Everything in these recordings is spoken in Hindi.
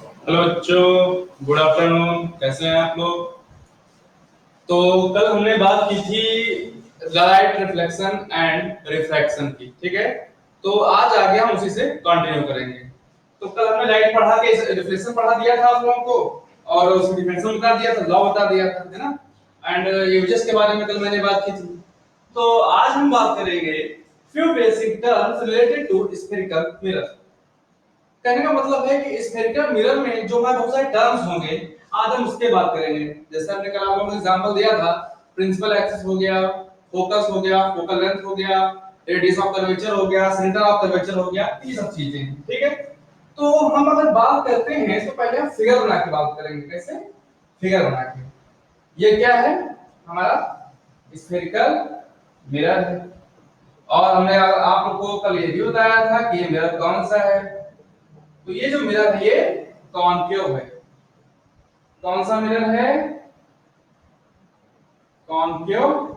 हेलो बच्चों, गुड आफ्टरनून। कैसे हैं आप लोग? तो कल हमने बात की थी लाइट रिफ्लेक्शन एंड रिफ्रैक्शन की, ठीक है। तो आज आगे हम उसी से कंटिन्यू करेंगे। तो कल हमने लाइट पढ़ा के रिफ्लेक्शन पढ़ा दिया था आप लोगों को, और उसकी डिफिनेशन बता दिया था, लॉ बता दिया था, है ना। एंड यूजेस के बारे में कल मैंने बात की थी। तो आज हम बात करेंगे few basic terms related to spherical mirror. कहने का मतलब है कि स्फेरिकल मिरर में जो हमारे बहुत सारे टर्म्स होंगे, आज हम उसके बात करेंगे। जैसे हमने कल आप लोगों को एग्जांपल दिया था, प्रिंसिपल एक्सिस हो गया, फोकस हो गया, फोकल लेंथ हो गया, रेडियस ऑफ कर्वेचर हो गया, सेंटर ऑफ कर्वेचर हो गया, ये सब चीजें, ठीक है। तो हम अगर बात करते हैं तो पहले हम फिगर बना के बात करेंगे। कैसे? फिगर बना के। ये क्या है? हमारा स्फेरिकल मिरर है। और हमने आप लोग को कल ये भी बताया था कि ये मिरर कौन सा है। तो ये जो मिरर है ये कॉनकेव है। कौन सा मिरर है? Concave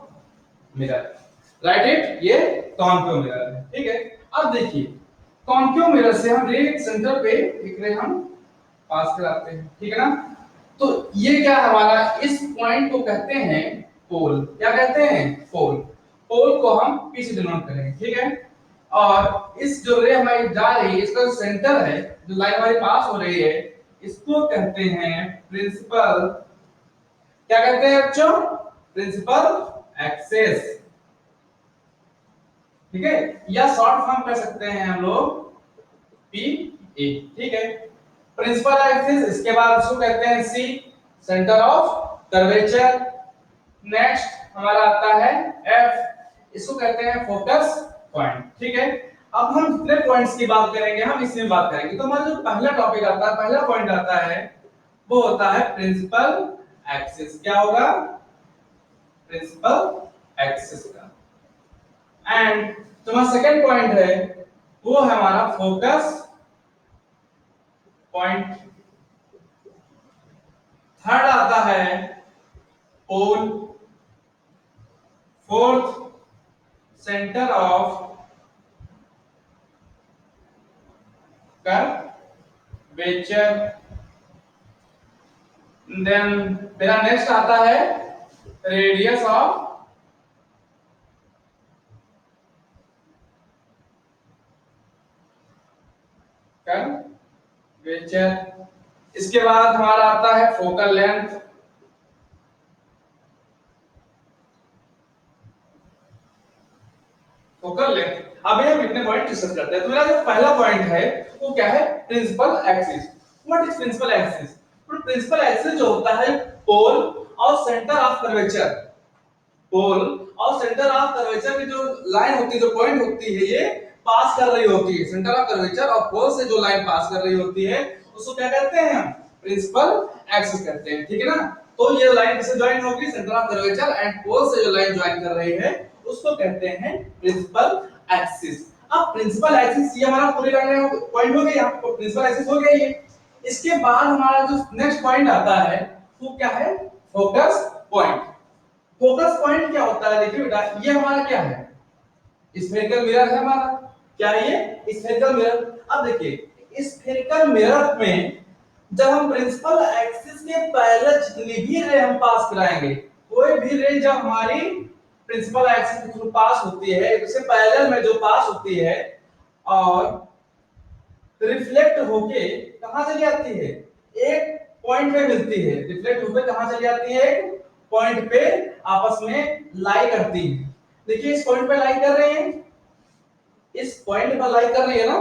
mirror. राइट इट, ये कॉनकेव मिरर है, ठीक है। अब देखिए, कॉनकेव मिरर से हम रे सेंटर पे एक रे हम पास कराते हैं, ठीक है ना। तो ये क्या है हमारा, इस पॉइंट को कहते हैं पोल। क्या कहते हैं? पोल। पोल को हम पी से डिनोट करेंगे, ठीक है। और इस जो रे हमारी जा रही है, इसका सेंटर है, जो लाइन हमारी पास हो रही है, इसको कहते हैं प्रिंसिपल। क्या कहते हैं बच्चों? प्रिंसिपल एक्सिस, ठीक है। या शॉर्ट फॉर्म कर सकते हैं हम लोग पी ए, ठीक है। प्रिंसिपल एक्सिस, इसके बाद इसको कहते हैं सी, सेंटर ऑफ कर्वेचर। नेक्स्ट हमारा आता है एफ, इसको कहते हैं फोकस पॉइंट, ठीक है। अब हम जितने पॉइंट्स की बात करेंगे हम इसमें बात करेंगे। तो हमारा जो पहला टॉपिक आता है, पहला पॉइंट आता है, वो होता है प्रिंसिपल एक्सिस। क्या होगा? प्रिंसिपल एक्सिस का। एंड जो हमारा सेकंड पॉइंट है वो है हमारा फोकस पॉइंट। थर्ड आता है pole. Fourth centre of curvature. Then मेरा नेक्स्ट आता है रेडियस ऑफ कर्वेचर। इसके बाद हमारा आता है फोकल लेंथ। Focal length. अब हम इतने पॉइंट डिस्कस करते हैं। तो मेरा जो पहला पॉइंट है वो क्या है? Principal axis. What is principal axis? Principal axis जो होता है पोल और सेंटर ऑफ कर्वेचर। पोल और सेंटर ऑफ कर्वेचर की जो लाइन होती है, जो पॉइंट होती है, ये पास कर रही होती है। सेंटर ऑफ कर्वेचर और पोल से जो लाइन पास कर रही होती है उसको क्या कहते हैं हम? प्रिंसिपल एक्सिस कहते हैं, ठीक है ना। तो ये लाइन किससे ज्वाइन होगी? Centre of curvature and pole से जो लाइन ज्वाइन कर रही है उसको कहते हैं प्रिंसिपल एक्सिस। अब प्रिंसिपल एक्सिस ये हमारा पूरी लाइन पॉइंट हो गई, आपको प्रिंसिपल एक्सिस हो गया ये। इसके बाद हमारा जो नेक्स्ट पॉइंट आता है वो क्या है? Focus point. फोकस पॉइंट क्या होता है? देखिए बेटा, ये हमारा क्या है? स्फेरिकल मिरर है हमारा। क्या है ये? Spherical mirror. अब देखिए, स्फेरिकल मिरर में जब हम प्रिंसिपल एक्सिस के पैरेलल जितनी भी रे हम पास कराएंगे, कोई भी रे जब हमारी प्रिंसिपल एक्सिस के थ्रू पास होती है, उससे पैरेलल में जो पास होती है और रिफ्लेक्ट होके कहां चली जाती है? एक पॉइंट पे मिलती है। रिफ्लेक्ट होकर कहां चली जाती है? एक पॉइंट पे आपस में लाई करती है। देखिए, इस पॉइंट पे लाई कर रहे हैं, इस पॉइंट पर लाई कर रही है ना,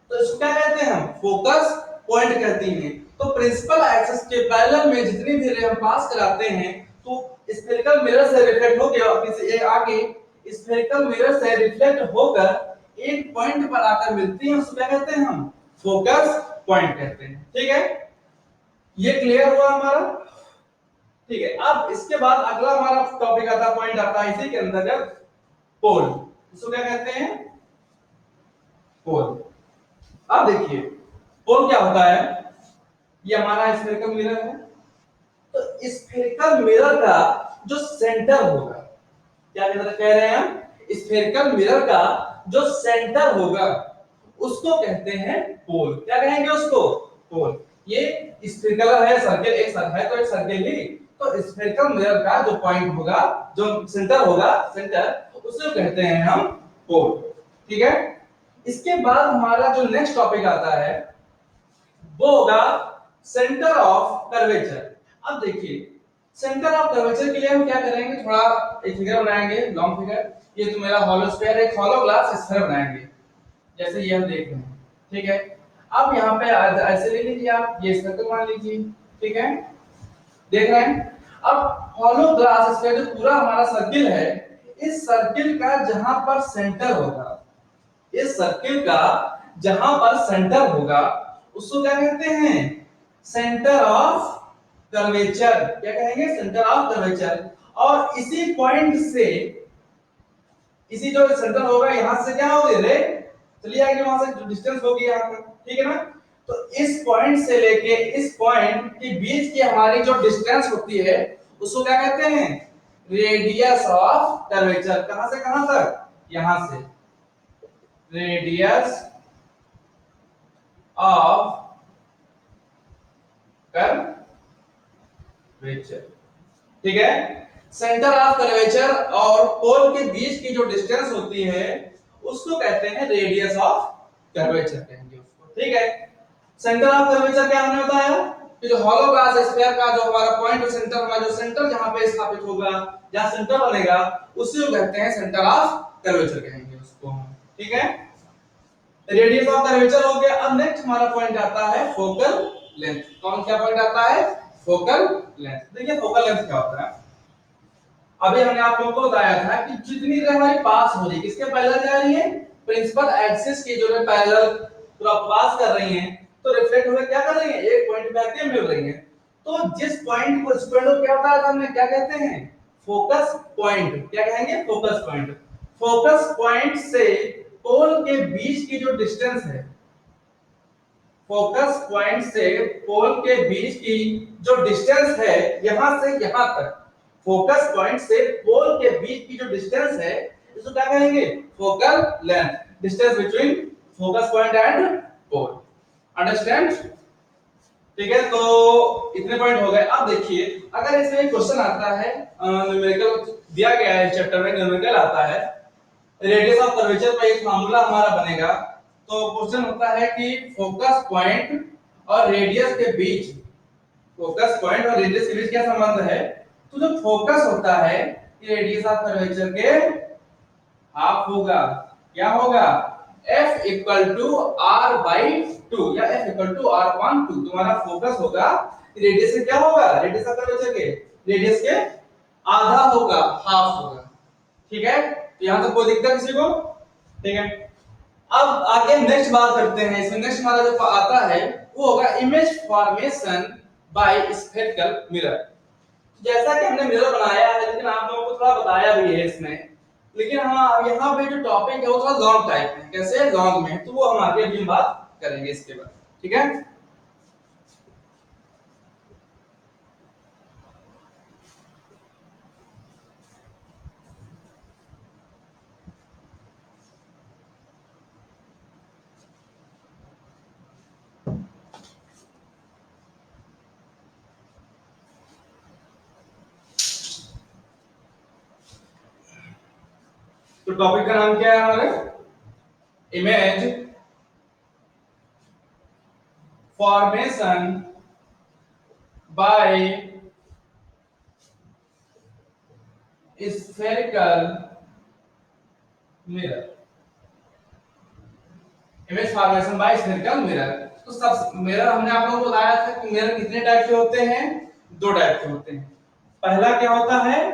तो इसको क्या कहते हैं हम? फोकस पॉइंट कहते हैं। तो प्रिंसिपल एक्सिस के पैरेलल में जितनी भी रे हम पास कराते हैं, तो स्फेरिकल मिरर से रिफ्लेक्ट होकर ये आके स्फेरिकल मिरर से रिफ्लेक्ट होकर एक पॉइंट पर आकर मिलती है, उसको क्या कहते हैं हम? फोकस पॉइंट कहते हैं, ठीक है। ये क्लियर हुआ हमारा? ठीक है। अब इसके बाद अगला हमारा टॉपिक आता, पॉइंट आता है इसी के अंतर्गत पोल। इसको क्या कहते हैं? पोल। अब देखिए, पोल क्या होता है? ये हमारा स्फेरिकल मिरर है। तो स्फेरिकल मिरर का जो सेंटर होगा, क्या कह रहे हैं हम? स्फेरिकल मिरर का जो सेंटर होगा उसको कहते हैं पोल। क्या कहेंगे उसको? पोल। ये स्फेरिकल है, सर्कल एक सर्कल है तो एक सर्कल ही, तो स्फेरिकल मिरर का जो पॉइंट होगा, जो सेंटर होगा, सेंटर, उसे कहते हैं हम पोल। ठीक है। इसके बाद हमारा जो नेक्स्ट टॉपिक आता है वो होगा सेंटर ऑफ कर्वेचर। अब देखिए सेंटर ऑफ कर्वेचर के लिए हम क्या करेंगे, थोड़ा एक फिगर बनाएंगे, लॉन्ग फिगर। ये तो मेरा हॉलो स्फीयर, एक हॉलो ग्लास स्फीयर बनाएंगे जैसे ये हम देख रहे हैं। ठीक है। अब यहाँ पे ऐसे ले लीजिए, आप ये सर्कल मान लीजिए। ठीक है, देख रहे हैं। अब हॉलो ग्लास स्फीयर जो पूरा हमारा सर्किल है, इस सर्किल का जहां पर सेंटर होगा, इस सर्किल का जहां पर सेंटर होगा उसको क्या कहते हैं, सेंटर ऑफ कर्वेचर। क्या कहेंगे, सेंटर ऑफ कर्वेचर। और इसी पॉइंट से, इसी जो सेंटर होगा यहां से क्या होगी रे, चलिए आगे वहां से जो डिस्टेंस होगी यहां तक, ठीक है ना। तो इस पॉइंट से लेके इस पॉइंट के बीच की हमारी जो डिस्टेंस होती है उसको क्या कहते हैं, रेडियस ऑफ कर्वेचर। कहां से कहां तक, यहां से, रेडियस ऑफ कर्वेचर। ठीक है। सेंटर ऑफ कर्वेचर और पोल के बीच की जो डिस्टेंस होती है उसको कहते हैं रेडियस ऑफ कर्वेचर कहेंगे उसको। ठीक है। सेंटर ऑफ कर्वेचर क्या हमने बताया कि जो हॉलो ग्लास स्फीयर का जो हमारा पॉइंट और सेंटर होगा, जो सेंटर जहां पे स्थापित होगा, जहां सेंटर बनेगा, उसी को कहते हैं सेंटर ऑफ कर्वेचर कहेंगे उसको। ठीक है। रेडियस ऑफ कर्वेचर हो गया। अब नेक्स्ट हमारा पॉइंट आता है फोकल लेंथ। कौन सा पॉइंट आता है, फोकल लेंथ। देखिए फोकल लेंथ क्या होता है, अभी हमने आप लोगों को बताया था कि जितनी रे हमारी पास हो रही है, किसके पैरेलल जा रही है, प्रिंसिपल एक्सिस की जो रे पैरेलल पूरा पास कर रही हैं, तो रिफ्लेक्ट होकर क्या कर रही है, एक पॉइंट पे आके मिल रही है। तो जिस पॉइंट को, इस पॉइंट को क्या होता है, हमने क्या कहते हैं, फोकस पॉइंट। क्या कहेंगे, फोकस पॉइंट। फोकस पॉइंट से पोल के बीच की जो डिस्टेंस है, फोकस पॉइंट से पोल के बीच की जो डिस्टेंस है यहां से यहां तक, फोकस पॉइंट से पोल के बीच की जो डिस्टेंस है इसको क्या कहेंगे, focal length. Distance between focus point and pole. Understand. ठीक है, तो इतने पॉइंट हो गए। अब देखिए अगर इसमें एक क्वेश्चन आता है, न्यूमेरिकल दिया गया है चैप्टर में, न्यूमेरिकल आता है, रेडियस ऑफ कर्वेचर का एक फार्मूला हमारा बनेगा। तो क्वेश्चन होता है कि फोकस पॉइंट और रेडियस के बीच, फोकस पॉइंट और रेडियस के बीच क्या संबंध है। तो जो फोकस होता है ये रेडियस ऑफ कर्वेचर के हाफ होगा। क्या होगा, F equal to R by 2 या F इक्वल टू R/2। तुम्हारा फोकस होगा, रेडियस से क्या होगा, रेडियस ऑफ कर्वेचर के रेडियस के आधा होगा, हाफ होगा। ठीक है, तो यहां तक कोई दिक्कत किसी को। ठीक है, अब आगे नेक्स्ट बात करते हैं। इसमें नेक्स्ट हमारा जो आता है वो होगा image formation by spherical mirror. जैसा कि हमने मिरर बनाया है, लेकिन आप लोगों को थोड़ा बताया भी है इसमें, लेकिन हाँ यहाँ पे जो टॉपिक है वो थोड़ा लॉन्ग टाइप में, कैसे लॉन्ग में, तो वो हम आगे भी बात करेंगे इसके बाद। ठीक है। तो टॉपिक का नाम क्या है हमारे, image formation by spherical mirror. Image formation by spherical mirror. तो सब मिरर हमने आप लोगों को बताया था कि मिरर कितने टाइप के होते हैं, दो टाइप के होते हैं। पहला क्या होता है,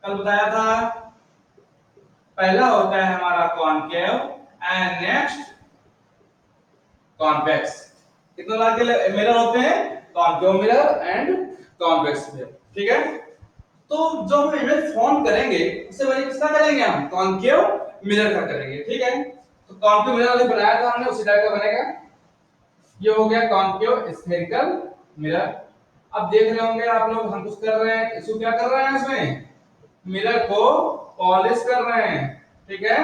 कल बताया था, पहला होता है हमारा कॉनकेव एंड नेक्स्ट कॉन्वेक्स। कितने तरह के मिरर होते हैं, concave mirror and convex mirror. ठीक है, तो जो हम इमेज फॉर्म करेंगे उससे पहले किसका करेंगे, हम कॉनकेव मिरर का करेंगे। ठीक है, तो कॉनकेव मिरर अभी बनाया था हमने, उसी टाइप का बनेगा। ये हो गया कॉनकेव स्फेरिकल मिरर। अब देख रहे होंगे आप लोग, हम कुछ कर रहे हैं, इसको क्या कर रहे हैं, इसमें मिरर को पॉलिश कर रहे हैं। ठीक है,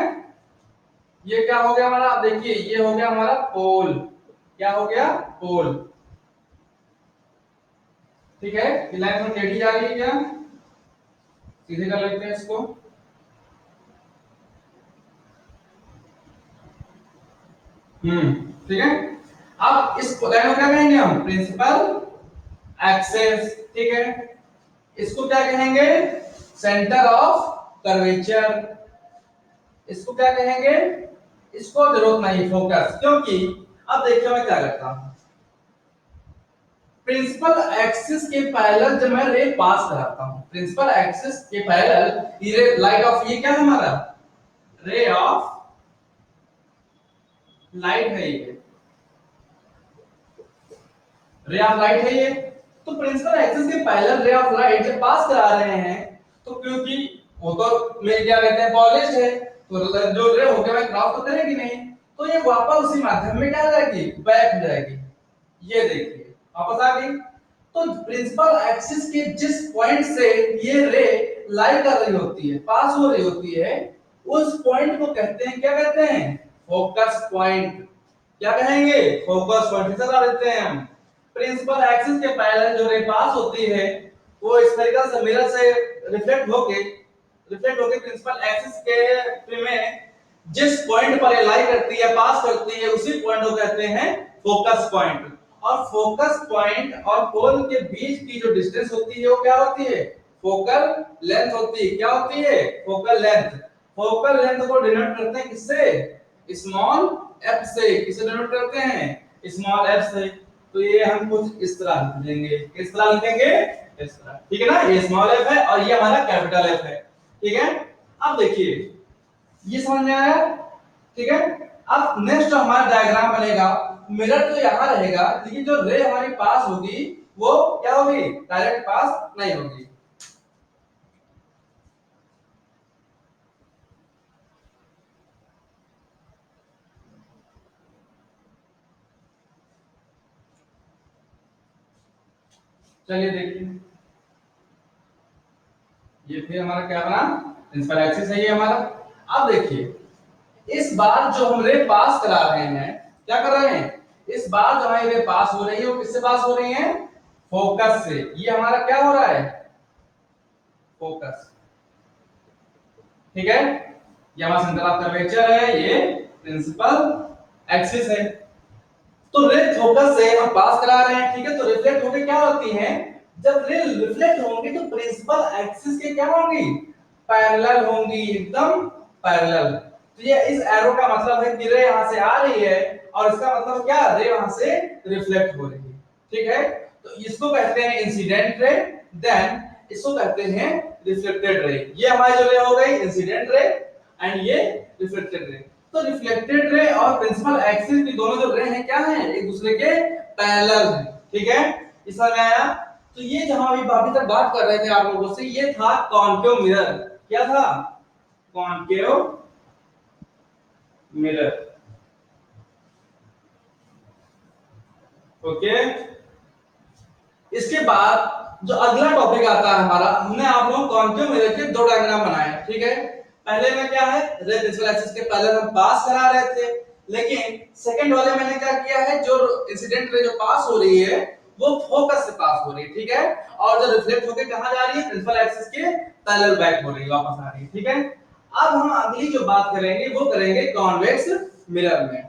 ये क्या हो गया हमारा, देखिए ये हो गया हमारा पोल। क्या हो गया, पोल। ठीक है, ये लाइन थोड़ी टेढ़ी जा रही है क्या, सीधे कर लेते हैं इसको। ठीक है। अब इस लाइन को क्या कहेंगे हम, प्रिंसिपल एक्सेस। ठीक है, इसको क्या कहेंगे, सेंटर ऑफ कर्वेचर। इसको क्या कहेंगे, इसको जरूरत नहीं, फोकस, क्योंकि अब देखिए मैं क्या करता हूं, प्रिंसिपल एक्सिस के पैरेलल जब मैं रे पास कराता हूं, प्रिंसिपल एक्सिस के पैरेलल ये लाइट ऑफ, ये क्या है हमारा, रे ऑफ लाइट है, ये रे ऑफ लाइट है ये। तो प्रिंसिपल एक्सिस के पैरेलल रे ऑफ लाइट जब पास करा रहे हैं, तो क्योंकि वो तो मेरे क्या कहते हैं पॉलिश्ड है, तो जो रे होके मैं क्रॉस तो करेगी नहीं, तो ये वापस उसी माध्यम में क्या हो जाएगी, बैक हो जाएगी। ये देखिए वापस आ गई। तो प्रिंसिपल एक्सिस के जिस पॉइंट से ये रे लाई कर रही होती है, पास हो रही होती है, उस पॉइंट को कहते हैं, क्या कहते हैं, फोकस पॉइंट। क्या कहेंगे, फोकस पॉइंट। से बता देते हैं हम, प्रिंसिपल एक्सिस के पैरेलल जो रे पास होती है, वो स्फेरिकल से मिरर से रिफ्लेक्ट होके प्रिंसिपल एक्सिस के में जिस पॉइंट पर ये लाई करती है, पास करती है, उसी पॉइंट को कहते हैं फोकस पॉइंट। और फोकस पॉइंट और पोल के बीच की जो डिस्टेंस होती है वो क्या होती है, फोकल लेंथ होती है। क्या होती है, फोकल लेंथ। फोकल लेंथ को डिनोट करते हैं किससे, स्मॉल एफ से। किसे डिनोट करते हैं, स्मॉल एफ से। तो ये हम कुछ इस तरह लिख देंगे, किस तरह लिखेंगे, इस तरह। ठीक है ना, ये स्मॉल एफ है और ये हमारा कैपिटल एफ है। ठीक है, अब देखिए ये समझ में आया। ठीक है, अब नेक्स्ट हमारा डायग्राम बनेगा, मिरर तो यहां रहेगा, लेकिन जो रे हमारी पास होगी वो क्या होगी, डायरेक्ट पास नहीं होगी। चलिए देखिए, ये फिर हमारा क्या बना, प्रिंसिपल एक्सिस है ये हमारा। अब देखिए इस बार जो हम रे पास करा रहे हैं, क्या कर रहे हैं, इस बार जो हमारी रे पास हो रही है वो किससे पास हो रही है, फोकस से। ये हमारा क्या हो रहा है, फोकस। ठीक है, ये हमारा सेंटर ऑफ कर्वेचर है, ये प्रिंसिपल एक्सिस है। तो रे फोकस से हम पास करा रहे हैं। ठीक है, तो रिफ्लेक्ट होके क्या होती हैं, जब रे रिफ्लेक्ट होंगी तो प्रिंसिपल एक्सिस के क्या होंगी, पैरेलल होंगी, एकदम पैरेलल। तो ये इस एरो का मतलब है कि रे यहां से आ रही है और इसका मतलब क्या, रे वहां से रिफ्लेक्ट हो रही है। ठीक है, तो इसको कहते हैं इंसिडेंट रे, देन इसको कहते हैं रिफ्लेक्टेड रे। ये हमारी जो रे हो गई इंसिडेंट रे एंड ये रिफ्लेक्टेड रे। तो रिफ्लेक्टेड रे और प्रिंसिपल एक्सिस की दोनों जो रे हैं क्या हैं, एक दूसरे के पैरेलल हैं। ठीक है, इस समझ में आया। तो ये जहां अभी तक बात कर रहे थे आप लोगों से, ये था कॉन्केव मिरर। क्या था, कॉन्केव मिरर। ओके, इसके बाद जो अगला टॉपिक आता है हमारा, हमने आप लोगों कॉन्केव मिरर के दो डायग्राम बनाए। ठीक है, पहले में क्या है, रे प्रिंसिपल एक्सिस के पैरेलल हम पास करा रहे थे, लेकिन सेकंड वाले मैंने क्या किया है, जो इंसिडेंट रे जो पास हो रही है वो फोकस से पास हो रही है। ठीक है, और जो रिफ्लेक्ट होकर कहां जा रही है, प्रिंसिपल एक्सिस के पैरेलल बैक हो रही है, वापस आ रही है। ठीक है, अब हम अगली जो बात करेंगे वो करेंगे कॉन्वेक्स मिरर में।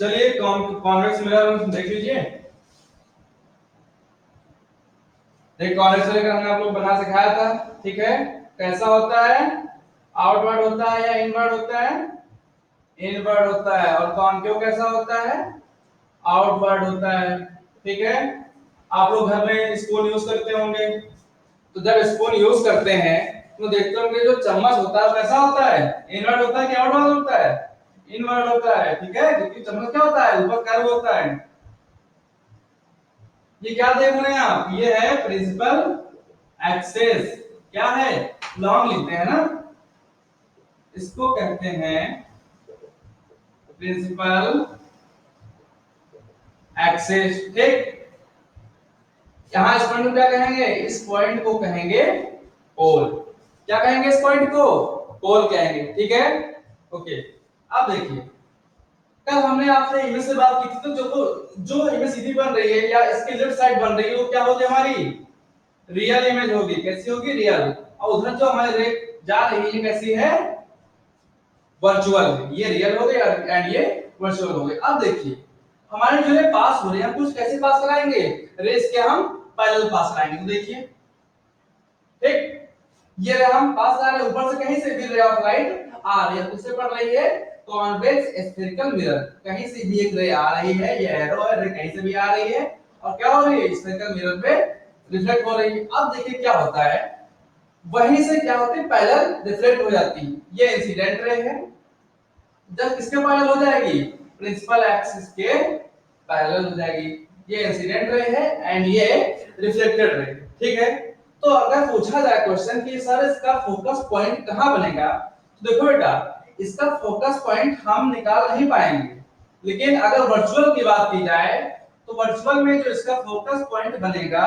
चलिए कॉन्वेक्स मिरर देख लीजिए। एक कॉन्वेक्स मिरर का हमने आप लोग बना सिखाया था। ठीक है, कैसा होता है, आउटवर्ड होता है या इनवर्ड होता है, इनवर्ड होता है। और कॉन्केव कैसा होता है, आउटवर्ड होता है। ठीक है, आप लोग घर में स्पून यूज करते होंगे, तो जब स्पून यूज करते हैं तो देखते होंगे जो चम्मच होता है कैसा होता है, इनवर्ड होता है कि आउटवर्ड होता है, इनवर्ड होता है। ठीक है, क्योंकि चम्मच क्या होता है, ऊपर कर्व होता है। ये क्या देख रहे हैं आप, ये है प्रिंसिपल एक्सिस। क्या है, लॉन्ग लिखते हैं ना, इसको कहते हैं प्रिंसिपल एक्सिस। ठीक, यहां इस पॉइंट को क्या कहेंगे, इस पॉइंट को कहेंगे पोल। क्या कहेंगे इस पॉइंट को, पोल कहेंगे, ठीक है। ओके, अब देखिए कल हमने आपसे इमेज से बात की थी, तो जो जो इमेज सीधी बन रही है या इसकी लेफ्ट साइड बन रही है वो क्या होगी हमारी रियल इमेज होगी। कैसी होगी? रियल। और उधर जो हमारी रे जा रही है कैसी है? वर्चुअल। ये रियल हो गई एंड ये वर्चुअल हो गई। अब देखिए हमारे जो रे पास हो रहे हैं कुछ कैसे पास कराएंगे? रेस के हम पैरेलल पास कराएंगे। तो देखिए ठीक, ये रे हम पास करा रहे हैं, ऊपर से कहीं से भी रे ऑफ लाइट आ रही है, किससे पड़ रही है? Convex spherical mirror. कहीं से भी एक रे आ रही है, ये एरो है, रे कहीं से भी आ रही है और क्या हो रही है? स्फेरिकल मिरर पे रिफ्लेक्ट हो रही है। अब देखिए क्या होता है, वहीं से क्या होती है? पैरेलल रिफ्लेक्ट हो जाती है। ये इंसिडेंट रे है, जब किसके पैरेलल हो जाएगी? प्रिंसिपल एक्सिस के पैरेलल हो जाएगी। ये इंसिडेंट रे है एंड ये रिफ्लेक्टेड रे, ठीक है। तो अगर पूछा जाए क्वेश्चन कि सर इसका फोकस पॉइंट कहां बनेगा, तो देखो बेटा इसका फोकस पॉइंट हम निकाल नहीं पाएंगे, लेकिन अगर वर्चुअल की बात की जाए तो वर्चुअल में जो इसका फोकस पॉइंट बनेगा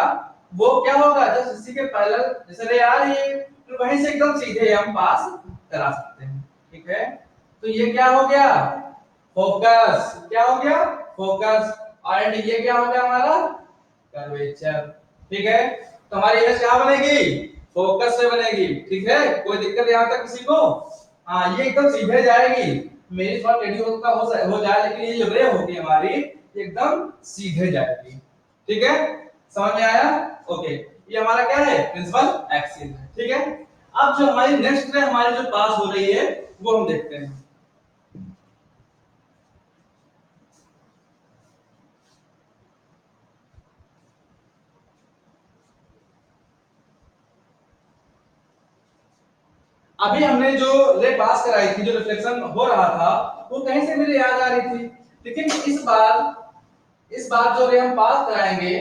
वो क्या होगा? जस्ट इसी के पैरेलल जैसे रे आ रही है तो वहीं से एकदम सीधे हम पास करा सकते हैं, ठीक है। तो ये क्या हो गया? फोकस। क्या हो गया? फोकस। एंड ये क्या हो गया हमारा? कर्वेचर, ठीक है। तो हमारी इमेज कहां बनेगी? फोकस से बनेगी, ठीक है। कोई दिक्कत यहां तक किसी को? हाँ, ये एकदम सीधे जाएगी। मेरी थोड़ा टेढ़ी हो जाए, लेकिन ये जो रे होगी हमारी एकदम सीधे जाएगी, ठीक है। समझ में आया? ओके, ये हमारा क्या है? प्रिंसिपल एक्सिस है, ठीक है। अब जो हमारी नेक्स्ट रे हमारी जो पास हो रही है वो हम देखते हैं। अभी हमने जो रे पास कराई थी, जो रिफ्लेक्शन हो रहा था वो कहीं से मेरे याद आ रही थी, लेकिन इस बार जो रे हम पास कराएंगे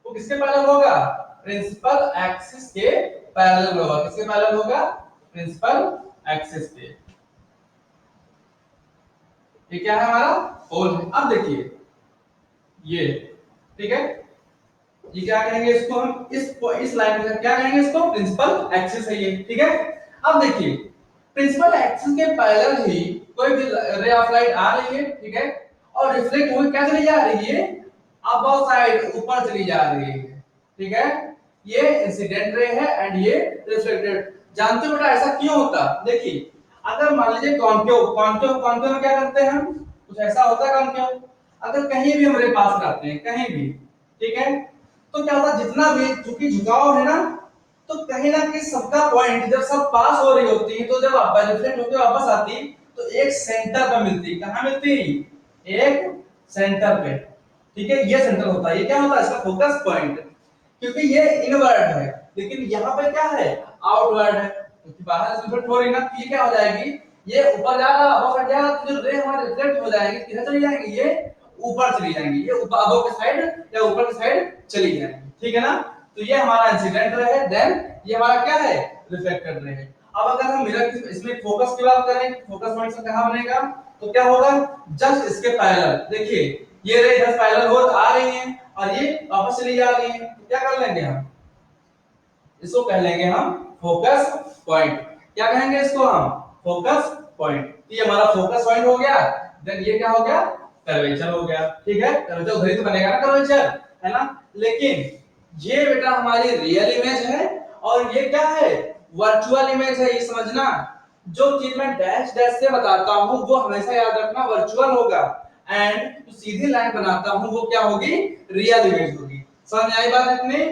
वो किसके पैरेलल होगा? प्रिंसिपल एक्सिस के पैरेलल होगा। किसके पैरेलल होगा? प्रिंसिपल एक्सिस के। ये क्या है? हमारा पोल है। अब देखिए ये, ठीक है, ये क्या कहेंगे इसको? हम इस लाइन में क्या कहेंगे इसको? प्रिंसिपल एक्सिस है ये, ठीक है। अब देखिए प्रिंसिपल एक्सिस के पैरेलल ही कोई भी रे ऑफ लाइट आ रही है, ठीक है, और रिफ्लेक्ट होकर क्या चली जा रही है? अबव साइड, ऊपर चली जा रही है, ठीक है। ये इंसिडेंट रे है एंड ये रिफ्लेक्टेड। जानते हो बेटा ऐसा क्यों होता? देखिए अगर मान लीजिए कॉन्केव कॉन्केव कॉन्केव में क्या करते हैं हम? कुछ ऐसा होता है कॉन्केव, अगर कहीं भी हम रे पास करते हैं कहीं भी, ठीक है, तो क्या होता है जितना भी चूंकि झुकाव है ना, तो कहीं ना कहीं सबका पॉइंट जब सब पास हो रही होती है तो जब आप रिफ्लेक्ट होकर वापस आती तो एक सेंटर पे मिलती। कहां मिलती? एक सेंटर पे, ठीक है। ये सेंटर होता है, ये क्या होता है? इसका फोकस पॉइंट। क्योंकि ये इनवर्ड है लेकिन यहाँ पे क्या है? आउटवर्ड है, क्योंकि बाहर से रिफ्लेक्ट हो रही ना, तो ये क्या हो जाएगी? ये ऊपर जा रहा है, अब हट जाएगा तो जो रे हमारे रिफ्लेक्ट हो जाएगी किधर चली जाएंगी? ये ऊपर चली जाएंगी, ये ऊपर अबव के साइड या ऊपर की साइड चली जाएंगी, ठीक है ना। तो ये हमारा इंसिडेंट रे है, देन ये हमारा क्या है? रिफ्लेक्टेड रे है। अब अगर हम मिरर की इसमें फोकस की बात करें, फोकस पॉइंट से कहां बनेगा? तो क्या होगा? जस्ट इसके पैरेलल। देखिए ये रे इधर पैरेलल हो आ रही है और ये वापस चली जा रही है, तो क्या कर लेंगे हम? इसको कह लेंगे हम फोकस पॉइंट। क्या कहेंगे इसको हम? Focus point. ये हमारा फोकस पॉइंट हो गया, देन ये क्या हो गया? कर्वेचर हो गया, ठीक है। कर्वेचर उधर ही तो बनेगा ना कर्वेचर, है ना। लेकिन ये बेटा हमारी रियल इमेज है और ये क्या है? वर्चुअल इमेज है। ये समझना, जो चीज मैं डैश डैश से बताता हूं वो हमेशा याद रखना वर्चुअल होगा, एंड जो सीधी लाइन बनाता हूं वो क्या होगी? रियल इमेज होगी। समझ में आई बात इतनी?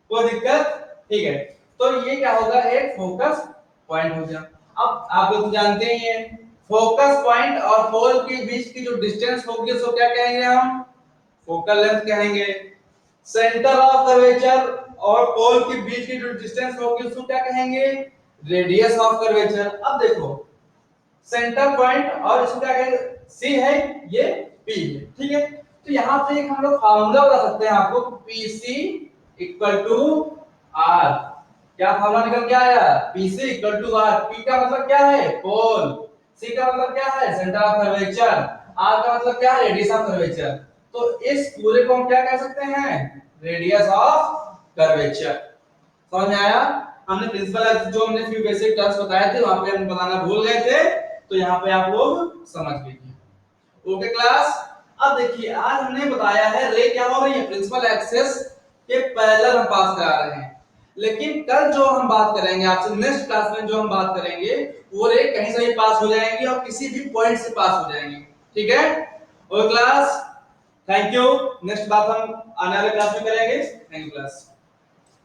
कोई दिक्कत? ठीक है। तो ये क्या होगा? एक फोकस पॉइंट हो गया। अब आप लोग जानते ही हैं फोकस पॉइंट और पोल के बीच की जो डिस्टेंस होगी उसको क्या कहेंगे हम? फोकल लेंथ कहेंगे। सेंटर ऑफ कर्वेचर और पोल के बीच की जो डिस्टेंस होगी उसको क्या कहेंगे? Radius of curvature. अब देखो सेंटर पॉइंट और इसको क्या कहेंगे? सी है, ये पी है, ठीक है। तो यहां पे एक हम लोग फार्मूला बता सकते हैं आपको, पीसी इक्वल टू आर। क्या फार्मूला निकल के आया? PC equal to R. P का मतलब क्या है? पोल। सी का मतलब क्या है? Centre of curvature. आर का मतलब क्या है? Radius of curvature. तो इस पूरे को हम क्या कह सकते हैं? Radius of curvature. समझ में आया? हमने प्रिंसिपल एक्सिस जो हमने फ्यू बेसिक टर्म्स बताए थे वहां पे हम बताना भूल गए थे, तो यहाँ पे आप लोग समझ लीजिए। ओके क्लास, अब देखिए आज हमने बताया है रे क्या हो रही है, प्रिंसिपल एक्सिस के पैरेलल हम पास करा रहे हैं। लेकिन कल जो हम बात करेंगे आपसे नेक्स्ट क्लास में जो हम बात करेंगे वो रे कहीं से भी पास हो जाएंगी और किसी भी पॉइंट से पास हो जाएंगी। ठीक है, okay class, thank you. Next बात हम आने वाले क्लास में करेंगे। Thank you class.